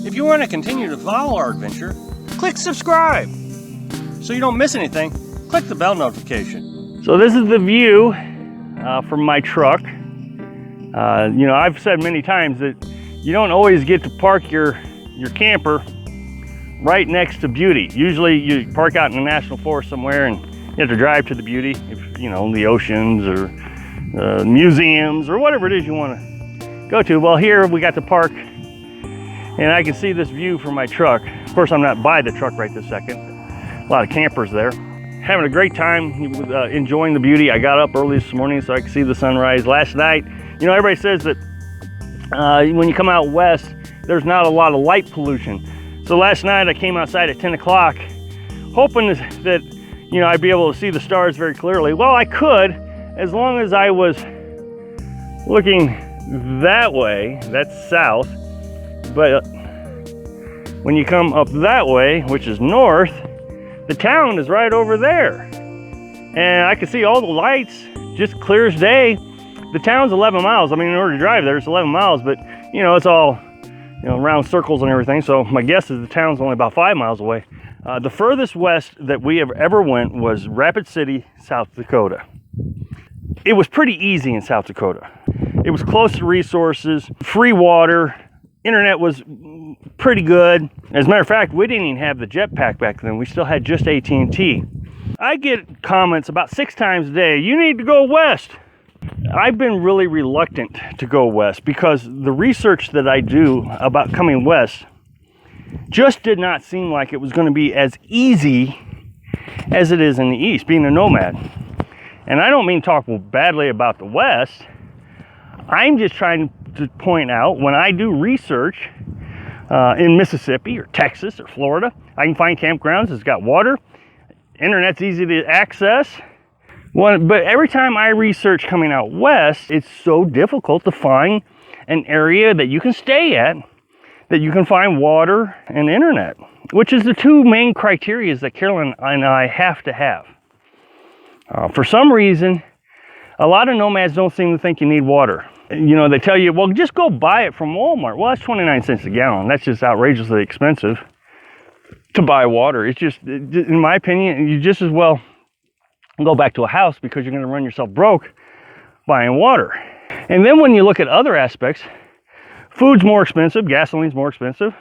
If you want to continue to follow our adventure, click subscribe. So you don't miss anything, click the bell notification. So this is the view from my truck. You know, I've said many times that you don't always get to park your camper right next to beauty. Usually you park out in the national forest somewhere and you have to drive to the beauty, if you know, the oceans or museums or whatever it is you want to go to. Well, here we got to park and I can see this view from my truck. Of course, I'm not by the truck right this second. A lot of campers there. Having a great time, enjoying the beauty. I got up early this morning so I could see the sunrise. Last night, you know, everybody says that when you come out west, there's not a lot of light pollution. So last night I came outside at 10 o'clock hoping that, you know, I'd be able to see the stars very clearly. Well, I could, as long as I was looking that way, that's south. But when you come up that way, which is north, the town is right over there. And I can see all the lights, just clear as day. The town's 11 miles. I mean, in order to drive there, it's 11 miles, but you know, it's all, you know, round circles and everything. So my guess is the town's only about 5 miles away. The furthest west that we have ever went was Rapid City, South Dakota. It was pretty easy in South Dakota. It was close to resources, free water, internet was pretty good. As a matter of fact, we didn't even have the jetpack back then. We still had just AT&T. I get comments about 6 times a day, you need to go west. I've been really reluctant to go west because the research that I do about coming west just did not seem like it was going to be as easy as it is in the east, being a nomad. And I don't mean talk badly about the west. I'm just trying to point out, when I do research in Mississippi or Texas or Florida, I can find campgrounds that's got water, internet's easy to access. But every time I research coming out west, it's so difficult to find an area that you can stay at, that you can find water and internet, which is the 2 main criteria that Carolyn and I have to have. For some reason, a lot of nomads don't seem to think you need water. You know, they tell you, well, just go buy it from Walmart. Well, that's 29 cents a gallon. That's just outrageously expensive to buy water. It's just, in my opinion, you just as well go back to a house because you're going to run yourself broke buying water. And then when you look at other aspects, food's more expensive, gasoline's more expensive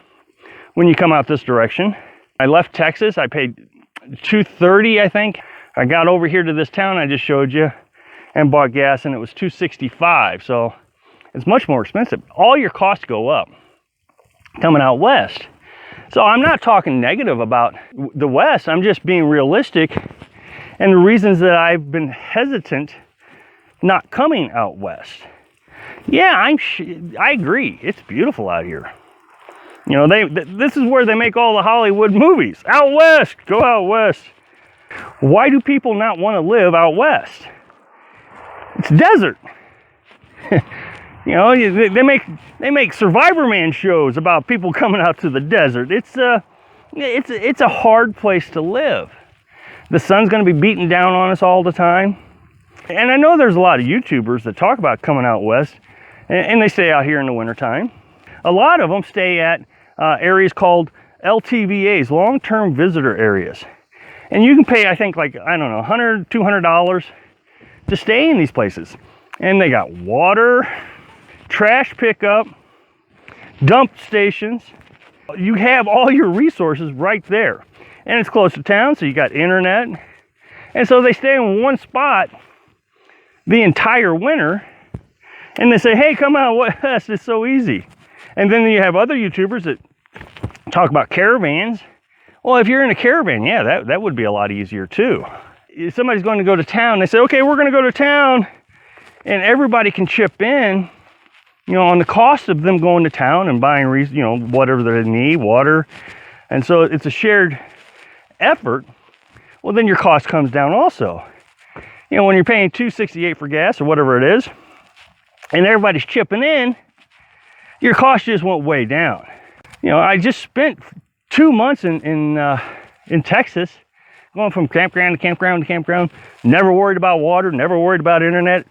when you come out this direction. I left Texas, I paid $2.30, I think. I got over here to this town I just showed you and bought gas and it was $2.65, so it's much more expensive. All your costs go up coming out west. So I'm not talking negative about the west, I'm just being realistic. And the reasons that I've been hesitant not coming out west. Yeah, I agree. It's beautiful out here. You know, this is where they make all the Hollywood movies. Out west, go out west. Why do people not want to live out west? It's desert. You know, they make Survivor Man shows about people coming out to the desert. It's a hard place to live. The sun's going to be beating down on us all the time. And I know there's a lot of YouTubers that talk about coming out west, and they stay out here in the wintertime. A lot of them stay at areas called LTVAs, long-term visitor areas. And you can pay, I think, like, I don't know, $100, $200 to stay in these places. And they got water, trash pickup, dump stations. You have all your resources right there. And it's close to town, so you got internet. And so they stay in one spot the entire winter. And they say, hey, come out west, it's so easy. And then you have other YouTubers that talk about caravans. Well, if you're in a caravan, yeah, that would be a lot easier too. If somebody's going to go to town, they say, okay, we're going to go to town. And everybody can chip in, you know, on the cost of them going to town and buying, you know, whatever they need, water. And so it's a shared effort. Well, then your cost comes down also. You know, when you're paying $2.68 for gas or whatever it is, and everybody's chipping in, your cost just went way down. You know, I just spent 2 months in Texas, going from campground to campground to campground, never worried about water, never worried about internet.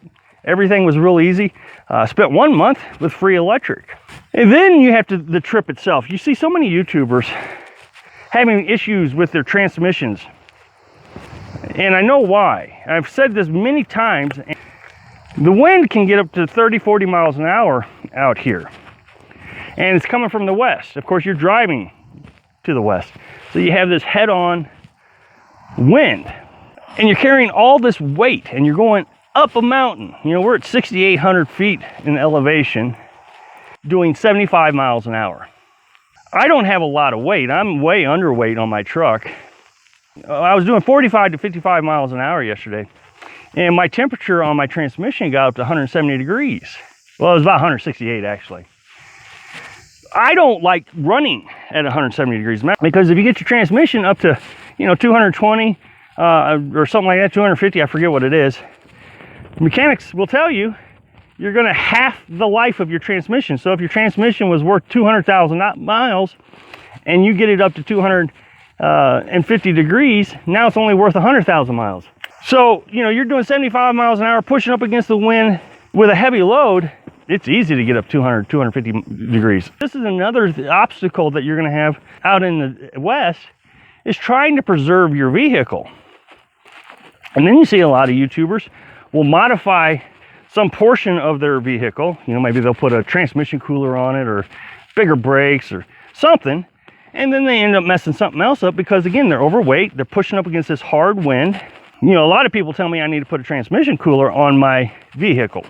Everything was real easy. Spent 1 month with free electric. And then you have the trip itself. You see so many YouTubers having issues with their transmissions. And I know why. I've said this many times. The wind can get up to 30, 40 miles an hour out here. And it's coming from the west. Of course, you're driving to the west. So you have this head-on wind. And you're carrying all this weight and you're going up a mountain. You know, we're at 6,800 feet in elevation doing 75 miles an hour. I don't have a lot of weight. I'm way underweight on my truck. I was doing 45 to 55 miles an hour yesterday. And my temperature on my transmission got up to 170 degrees. Well, it was about 168 actually. I don't like running at 170 degrees because if you get your transmission up to, 220 or something like that, 250, I forget what it is, mechanics will tell you you're going to half the life of your transmission. So if your transmission was worth 200,000 miles and you get it up to 250 degrees, now it's only worth 100,000 miles. So, you're doing 75 miles an hour pushing up against the wind with a heavy load. It's easy to get up 200, 250 degrees. This is another obstacle that you're going to have out in the west, is trying to preserve your vehicle. And then you see a lot of YouTubers will modify some portion of their vehicle. Maybe they'll put a transmission cooler on it or bigger brakes or something. And then they end up messing something else up because, again, they're overweight. They're pushing up against this hard wind. A lot of people tell me I need to put a transmission cooler on my vehicle.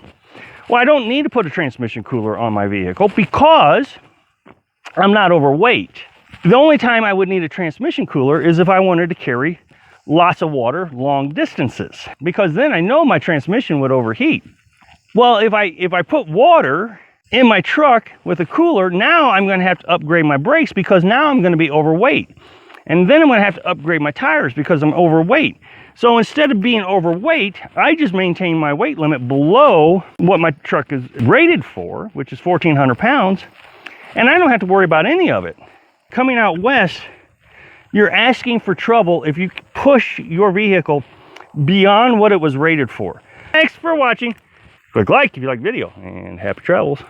Well, I don't need to put a transmission cooler on my vehicle because I'm not overweight. The only time I would need a transmission cooler is if I wanted to carry lots of water long distances, because then I know my transmission would overheat. Well, if I put water in my truck with a cooler, now I'm going to have to upgrade my brakes because now I'm going to be overweight. And then I'm going to have to upgrade my tires because I'm overweight. So instead of being overweight, I just maintain my weight limit below what my truck is rated for, which is 1,400 pounds, and I don't have to worry about any of it. Coming out west, you're asking for trouble if you push your vehicle beyond what it was rated for. Thanks for watching. Click like if you like the video, and happy travels.